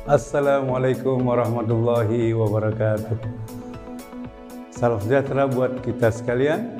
Assalamualaikum warahmatullahi wabarakatuh. Salam sejahtera buat kita sekalian.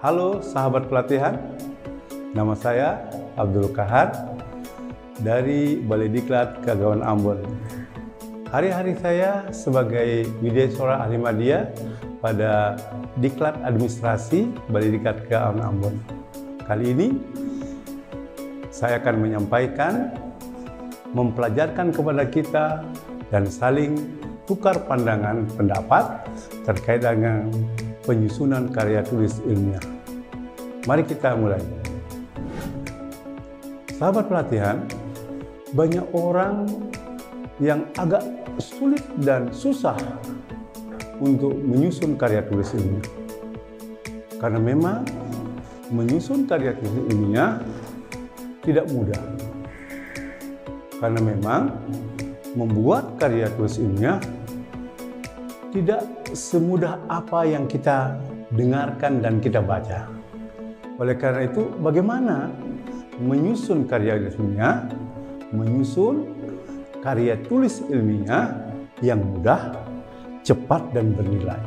Halo sahabat pelatihan, nama saya Abdul Kahar dari Balai Diklat Kagawaran Ambon. Hari-hari saya sebagai Widyaswara Ahli Madya pada Diklat Administrasi Balai Diklat Kagawaran Ambon. Kali ini saya akan menyampaikan, mempelajarkan kepada kita dan saling tukar pandangan pendapat terkait dengan penyusunan karya tulis ilmiah. Mari kita mulai. Sahabat pelatihan, banyak orang yang agak sulit dan susah untuk menyusun karya tulis ilmiah. Karena memang menyusun karya tulis ilmiah tidak mudah. Karena memang membuat karya tulis ilmiah tidak semudah apa yang kita dengarkan dan kita baca. Oleh karena itu, bagaimana menyusun karya ilmiah, menyusun karya tulis ilmiah yang mudah, cepat, dan bernilai.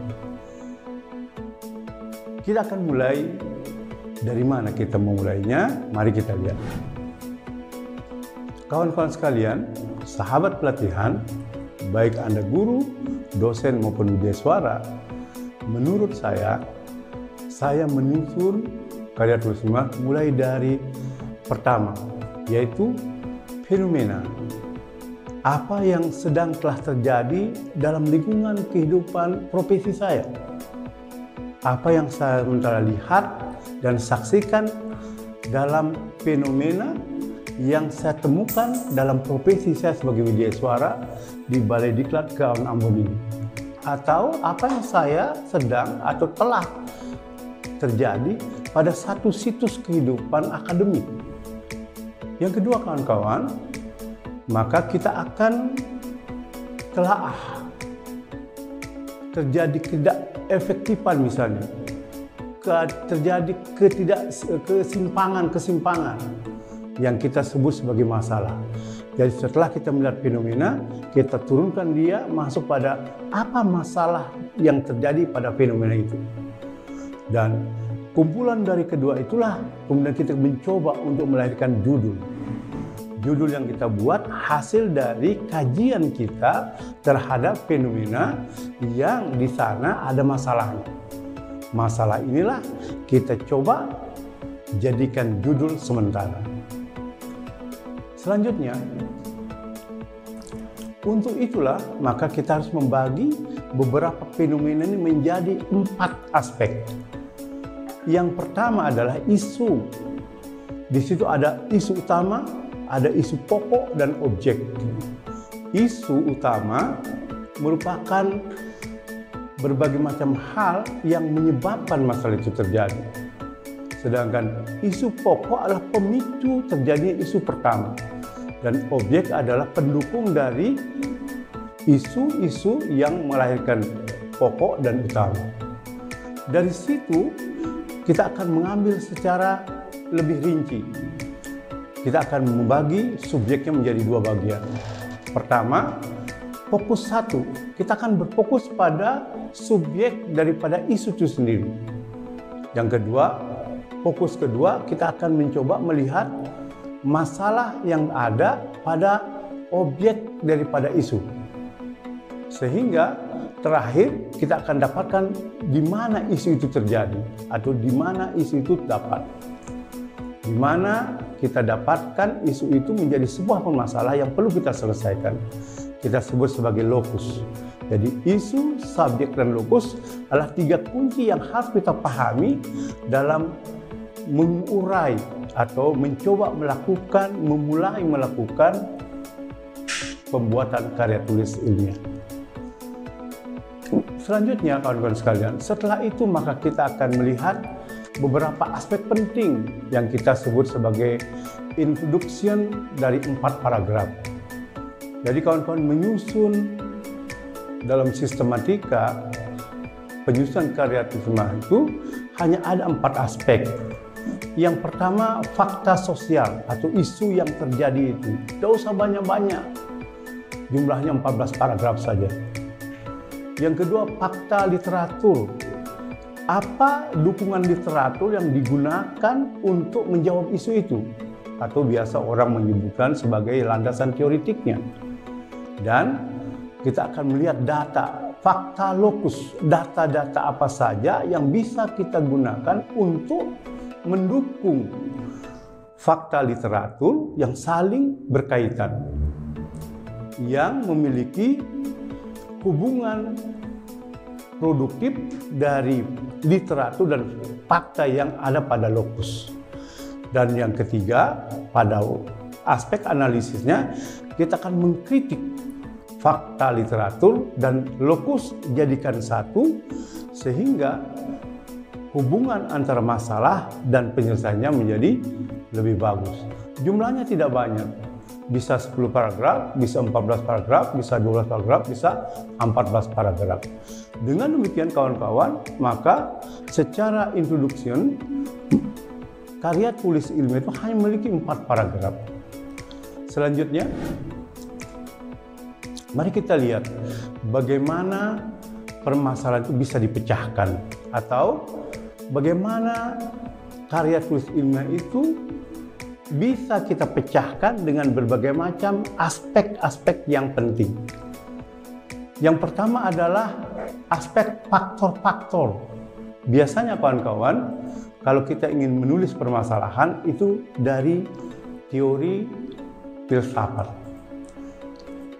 Kita akan mulai dari mana kita memulainya? Mari kita lihat. Kawan-kawan sekalian, sahabat pelatihan, baik Anda guru, dosen maupun widyaswara, menurut saya menyusun karya tulis ilmiah mulai dari pertama, yaitu fenomena. Apa yang sedang telah terjadi dalam lingkungan kehidupan profesi saya? Apa yang saya sementara lihat dan saksikan dalam fenomena yang saya temukan dalam profesi saya sebagai widyaswara di Balai Diklat Kagawaran Ambon ini, atau apa yang saya sedang atau telah terjadi pada satu situs kehidupan akademik. Yang kedua, kawan-kawan, maka kita akan telaah terjadi ketidakefektifan misalnya, terjadi kesimpangan yang kita sebut sebagai masalah. Jadi setelah kita melihat fenomena, kita turunkan dia masuk pada apa masalah yang terjadi pada fenomena itu. Dan kumpulan dari kedua itulah kemudian kita mencoba untuk melahirkan judul. Judul yang kita buat hasil dari kajian kita terhadap fenomena yang di sana ada masalahnya. Masalah inilah kita coba jadikan judul sementara. Selanjutnya, untuk itulah maka kita harus membagi beberapa fenomena ini menjadi 4 aspek. Yang pertama adalah isu. Di situ ada isu utama, ada isu pokok dan objek. Isu utama merupakan berbagai macam hal yang menyebabkan masalah itu terjadi. Sedangkan isu pokok adalah pemicu terjadinya isu pertama. Dan objek adalah pendukung dari isu-isu yang melahirkan pokok dan utama. Dari situ kita akan mengambil secara lebih rinci. Kita akan membagi subjeknya menjadi 2 bagian. Pertama, fokus 1. Kita akan berfokus pada subjek daripada isu itu sendiri. Yang kedua, fokus kedua, kita akan mencoba melihat masalah yang ada pada objek daripada isu. Sehingga terakhir kita akan dapatkan di mana isu itu terjadi atau di mana isu itu dapat. Di mana kita dapatkan isu itu menjadi sebuah masalah yang perlu kita selesaikan. Kita sebut sebagai lokus. Jadi isu, subjek, dan lokus adalah 3 kunci yang harus kita pahami dalam mengurai atau mencoba memulai melakukan pembuatan karya tulis ilmiah. Selanjutnya, kawan-kawan sekalian, setelah itu maka kita akan melihat beberapa aspek penting yang kita sebut sebagai introduction dari 4 paragraf. Jadi kawan-kawan menyusun dalam sistematika penyusunan karya tulis ilmiah itu hanya ada 4 aspek. Yang pertama, fakta sosial atau isu yang terjadi itu. Tidak usah banyak-banyak. jumlahnya 14 paragraf saja. Yang kedua, fakta literatur. Apa dukungan literatur yang digunakan untuk menjawab isu itu? Atau biasa orang menyebutkan sebagai landasan teoritiknya. Dan kita akan melihat data, fakta lokus, data-data apa saja yang bisa kita gunakan untuk mendukung fakta literatur yang saling berkaitan, yang memiliki hubungan produktif dari literatur dan fakta yang ada pada lokus. Dan yang ketiga, pada aspek analisisnya, kita akan mengkritik fakta literatur dan lokus jadikan satu, sehingga hubungan antara masalah dan penyelesaiannya menjadi lebih bagus. Jumlahnya tidak banyak, bisa 10 paragraf, bisa 14 paragraf, bisa 12 paragraf, bisa 14 paragraf. Dengan demikian kawan-kawan, maka secara introduction, karya tulis ilmiah itu hanya memiliki 4 paragraf. Selanjutnya, mari kita lihat bagaimana permasalahan itu bisa dipecahkan, atau bagaimana karya tulis ilmiah itu bisa kita pecahkan dengan berbagai macam aspek-aspek yang penting. Yang pertama adalah aspek faktor-faktor. Biasanya kawan-kawan, kalau kita ingin menulis permasalahan itu dari teori filsafat.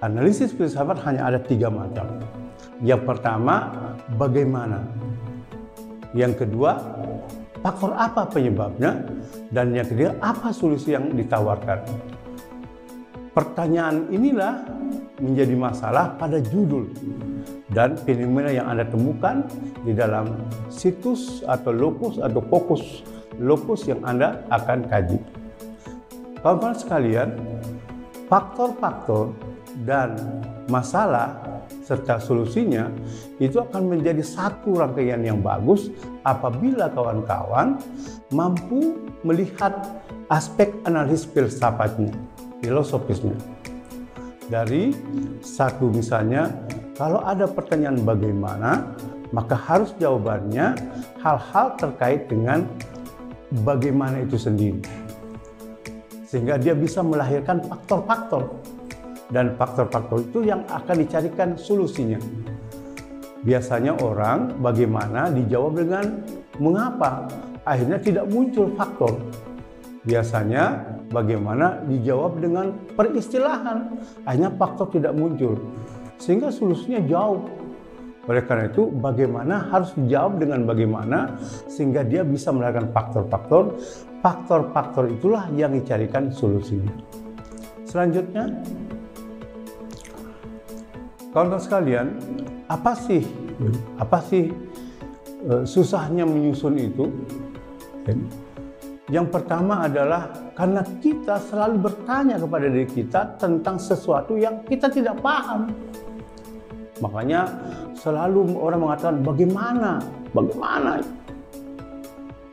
Analisis filsafat hanya ada 3 macam. Yang pertama, bagaimana. Yang kedua, faktor apa penyebabnya. Dan yang ketiga, apa solusi yang ditawarkan. Pertanyaan inilah menjadi masalah pada judul dan fenomena yang Anda temukan di dalam situs atau lokus atau fokus lokus yang Anda akan kaji. Kawan-kawan sekalian, faktor-faktor dan masalah serta solusinya itu akan menjadi satu rangkaian yang bagus apabila kawan-kawan mampu melihat aspek analisis filsafatnya, filosofisnya. Dari satu misalnya, kalau ada pertanyaan bagaimana, maka harus jawabannya hal-hal terkait dengan bagaimana itu sendiri. Sehingga dia bisa melahirkan faktor-faktor. Dan faktor-faktor itu yang akan dicarikan solusinya. Biasanya orang bagaimana dijawab dengan mengapa, akhirnya tidak muncul faktor. Biasanya bagaimana dijawab dengan peristilahan, akhirnya faktor tidak muncul. Sehingga solusinya jauh. Oleh karena itu, bagaimana harus dijawab dengan bagaimana, sehingga dia bisa melahirkan faktor-faktor. Faktor-faktor itulah yang dicarikan solusinya. Selanjutnya, kawan-kawan sekalian, apa sih susahnya menyusun itu? Yang pertama adalah karena kita selalu bertanya kepada diri kita tentang sesuatu yang kita tidak paham. Makanya selalu orang mengatakan bagaimana.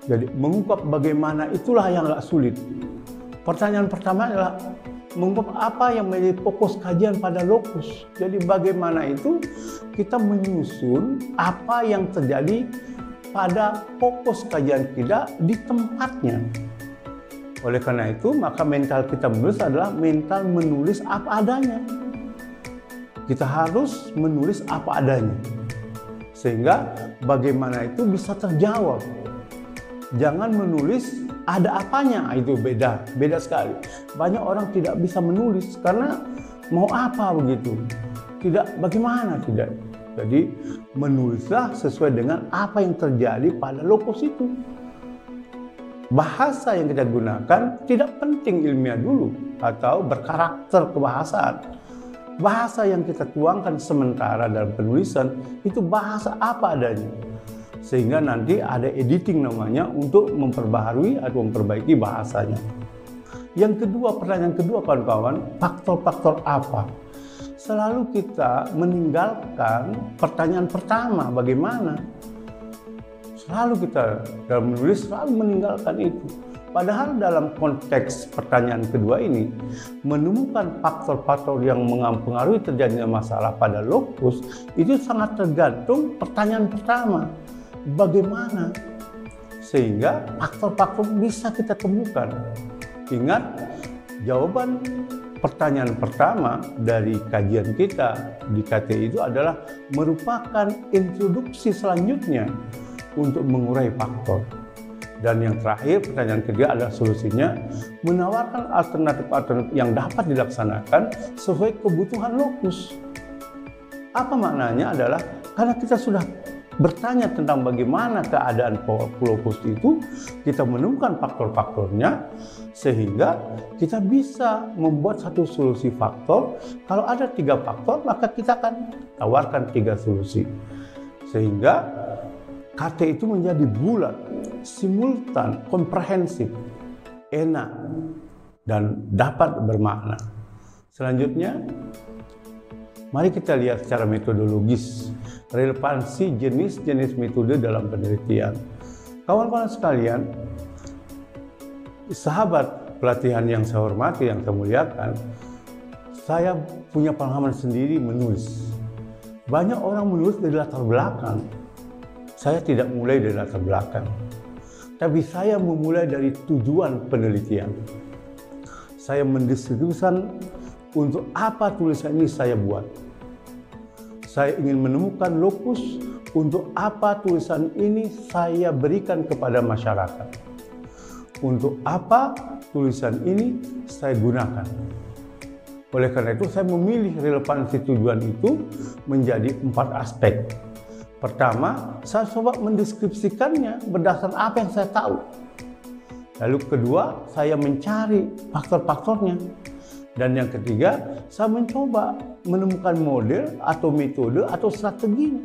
Jadi mengungkap bagaimana itulah yang agak sulit. Pertanyaan pertama adalah mengungkap apa yang menjadi fokus kajian pada lokus. Jadi bagaimana itu kita menyusun apa yang terjadi pada fokus kajian kita di tempatnya. Oleh karena itu, maka mental kita menulis adalah mental menulis apa adanya. Kita harus menulis apa adanya. Sehingga bagaimana itu bisa terjawab. Jangan menulis ada apanya, itu beda sekali. Banyak orang tidak bisa menulis karena mau apa begitu. Tidak, bagaimana tidak. Jadi menulislah sesuai dengan apa yang terjadi pada lokus itu. Bahasa yang kita gunakan tidak penting ilmiah dulu atau berkarakter kebahasaan. Bahasa yang kita tuangkan sementara dalam penulisan itu bahasa apa adanya. Sehingga nanti ada editing namanya untuk memperbaharui atau memperbaiki bahasanya. Yang kedua, pertanyaan kedua kawan-kawan, faktor-faktor apa? Selalu kita meninggalkan pertanyaan pertama, bagaimana? Selalu kita dalam menulis selalu meninggalkan itu. Padahal dalam konteks pertanyaan kedua ini, menemukan faktor-faktor yang mempengaruhi terjadinya masalah pada lokus itu sangat tergantung pertanyaan pertama. Bagaimana? Sehingga faktor-faktor bisa kita temukan. Ingat, jawaban pertanyaan pertama dari kajian kita di KTI itu adalah merupakan introduksi selanjutnya untuk mengurai faktor. Dan yang terakhir, pertanyaan ketiga adalah solusinya, menawarkan alternatif-alternatif yang dapat dilaksanakan sesuai kebutuhan lokus. Apa maknanya adalah karena kita sudah bertanya tentang bagaimana keadaan lokus itu, kita menemukan faktor-faktornya, sehingga kita bisa membuat satu solusi faktor. Kalau ada 3 faktor, maka kita akan tawarkan 3 solusi. Sehingga KT itu menjadi bulat, simultan, komprehensif, enak, dan dapat bermakna. Selanjutnya, mari kita lihat secara metodologis relevansi jenis-jenis metode dalam penelitian. Kawan-kawan sekalian, sahabat pelatihan yang saya hormati, yang saya muliakan, saya punya pengalaman sendiri menulis. Banyak orang menulis dari latar belakang. Saya tidak mulai dari latar belakang, tapi saya memulai dari tujuan penelitian. Saya mendeskripsikan untuk apa tulisan ini saya buat. Saya ingin menemukan lokus untuk apa tulisan ini saya berikan kepada masyarakat. Untuk apa tulisan ini saya gunakan. Oleh karena itu, saya memilih relevansi tujuan itu menjadi 4 aspek. Pertama, saya coba mendeskripsikannya berdasarkan apa yang saya tahu. Lalu kedua, saya mencari faktor-faktornya. Dan yang ketiga, saya mencoba menemukan model atau metode atau strategi.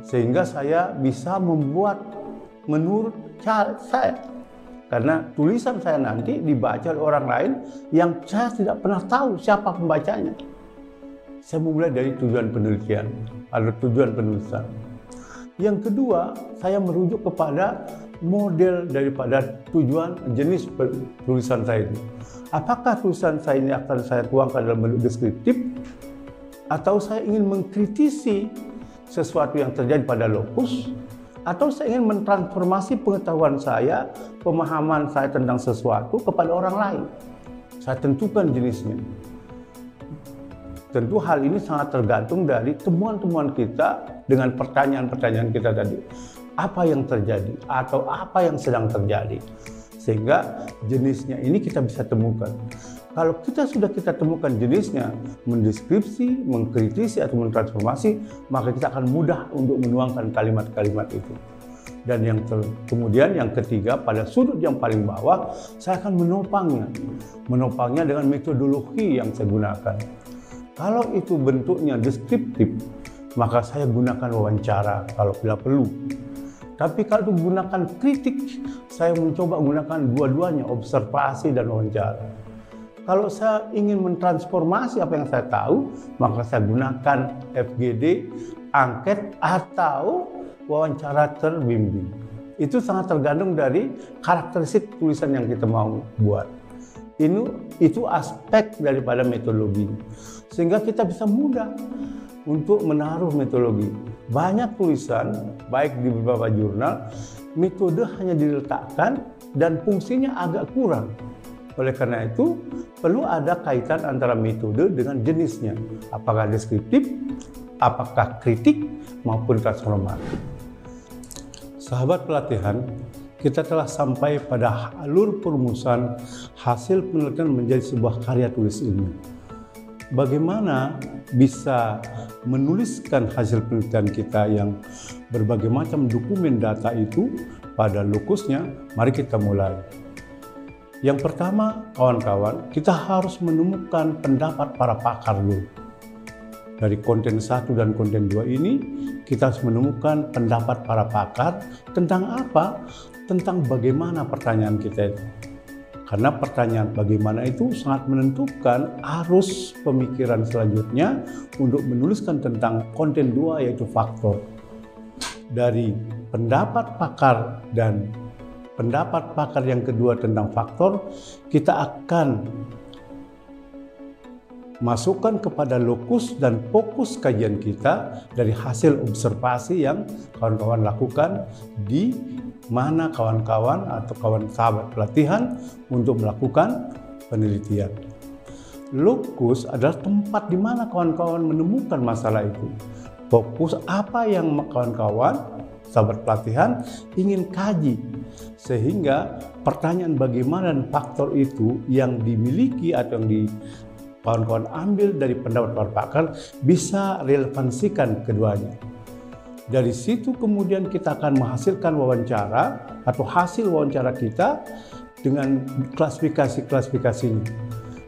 Sehingga saya bisa membuat menurut cara saya. Karena tulisan saya nanti dibaca oleh orang lain yang saya tidak pernah tahu siapa pembacanya. Saya memulai dari tujuan penelitian atau tujuan penulisan. Yang kedua, saya merujuk kepada model daripada tujuan jenis tulisan saya itu. Apakah tulisan saya ini akan saya tuangkan dalam bentuk deskriptif, atau saya ingin mengkritisi sesuatu yang terjadi pada lokus, atau saya ingin mentransformasi pengetahuan saya, pemahaman saya tentang sesuatu kepada orang lain. Saya tentukan jenisnya. Tentu hal ini sangat tergantung dari temuan-temuan kita dengan pertanyaan-pertanyaan kita tadi. Apa yang terjadi atau apa yang sedang terjadi. Sehingga jenisnya ini kita bisa temukan. Kalau kita temukan jenisnya, mendeskripsi, mengkritisi atau mentransformasi, maka kita akan mudah untuk menuangkan kalimat-kalimat itu. Dan kemudian yang ketiga, pada sudut yang paling bawah, saya akan menopangnya dengan metodologi yang saya gunakan. Kalau itu bentuknya deskriptif, maka saya gunakan wawancara kalau bila perlu. Tapi kalau itu gunakan kritik, saya mencoba menggunakan dua-duanya, observasi dan wawancara. Kalau saya ingin mentransformasi apa yang saya tahu, maka saya gunakan FGD, angket, atau wawancara terbimbing. Itu sangat tergantung dari karakteristik tulisan yang kita mau buat. Itu aspek daripada metodologi. Sehingga kita bisa mudah untuk menaruh metodologi. Banyak tulisan, baik di beberapa jurnal, metode hanya diletakkan dan fungsinya agak kurang. Oleh karena itu, perlu ada kaitan antara metode dengan jenisnya. Apakah deskriptif, apakah kritik, maupun transformatif. Sahabat pelatihan, kita telah sampai pada alur perumusan hasil penelitian menjadi sebuah karya tulis ilmiah. Bagaimana bisa menuliskan hasil penelitian kita yang berbagai macam dokumen data itu pada lokusnya? Mari kita mulai. Yang pertama, kawan-kawan, kita harus menemukan pendapat para pakar dulu. Dari konten 1 dan konten 2 ini, kita harus menemukan pendapat para pakar tentang apa? Tentang bagaimana pertanyaan kita itu. Karena pertanyaan bagaimana itu sangat menentukan arus pemikiran selanjutnya untuk menuliskan tentang konten 2, yaitu faktor. Dari pendapat pakar dan pendapat pakar yang kedua tentang faktor, kita akan masukkan kepada lokus dan fokus kajian kita dari hasil observasi yang kawan-kawan lakukan di mana kawan-kawan atau kawan sahabat pelatihan untuk melakukan penelitian. Lokus adalah tempat di mana kawan-kawan menemukan masalah itu. Fokus apa yang kawan-kawan sahabat pelatihan ingin kaji, sehingga pertanyaan bagaimana dan faktor itu yang dimiliki atau yang kawan-kawan ambil dari pendapat para pakar bisa relevansikan keduanya. Dari situ kemudian kita akan menghasilkan wawancara atau hasil wawancara kita dengan klasifikasi-klasifikasinya.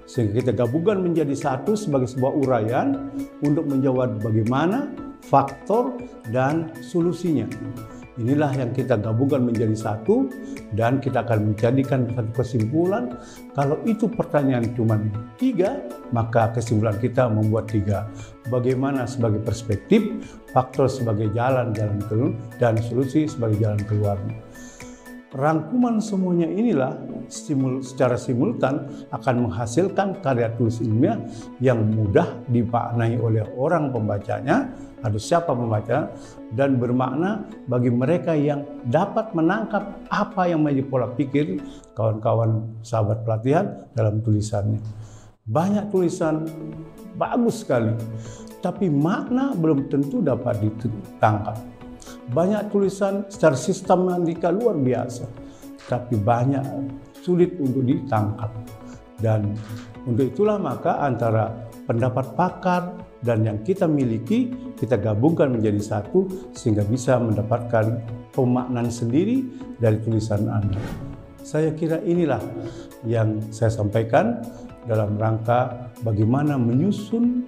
Sehingga kita gabungkan menjadi satu sebagai sebuah uraian untuk menjawab bagaimana faktor dan solusinya. Inilah yang kita gabungkan menjadi satu dan kita akan menjadikan satu kesimpulan. Kalau itu pertanyaan cuma 3, maka kesimpulan kita membuat 3. Bagaimana sebagai perspektif, faktor sebagai jalan keluar, dan solusi sebagai jalan keluarnya. Rangkuman semuanya inilah secara simultan akan menghasilkan karya tulis ilmiah yang mudah dimaknai oleh orang pembacanya atau siapa pembaca, dan bermakna bagi mereka yang dapat menangkap apa yang menjadi pola pikir kawan-kawan sahabat pelatihan dalam tulisannya. Banyak tulisan bagus sekali, tapi makna belum tentu dapat ditangkap. Banyak tulisan secara sistematika luar biasa, tapi banyak sulit untuk ditangkap. Dan untuk itulah maka antara pendapat pakar dan yang kita miliki, kita gabungkan menjadi satu sehingga bisa mendapatkan pemaknaan sendiri dari tulisan Anda. Saya kira inilah yang saya sampaikan dalam rangka bagaimana menyusun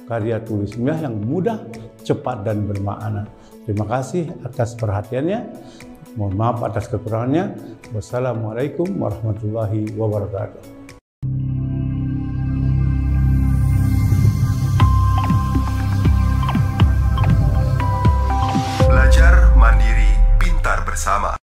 karya tulis ilmiah yang mudah, cepat, dan bermakna. Terima kasih atas perhatiannya. Mohon maaf atas kekurangannya. Wassalamualaikum warahmatullahi wabarakatuh. Belajar mandiri, pintar bersama.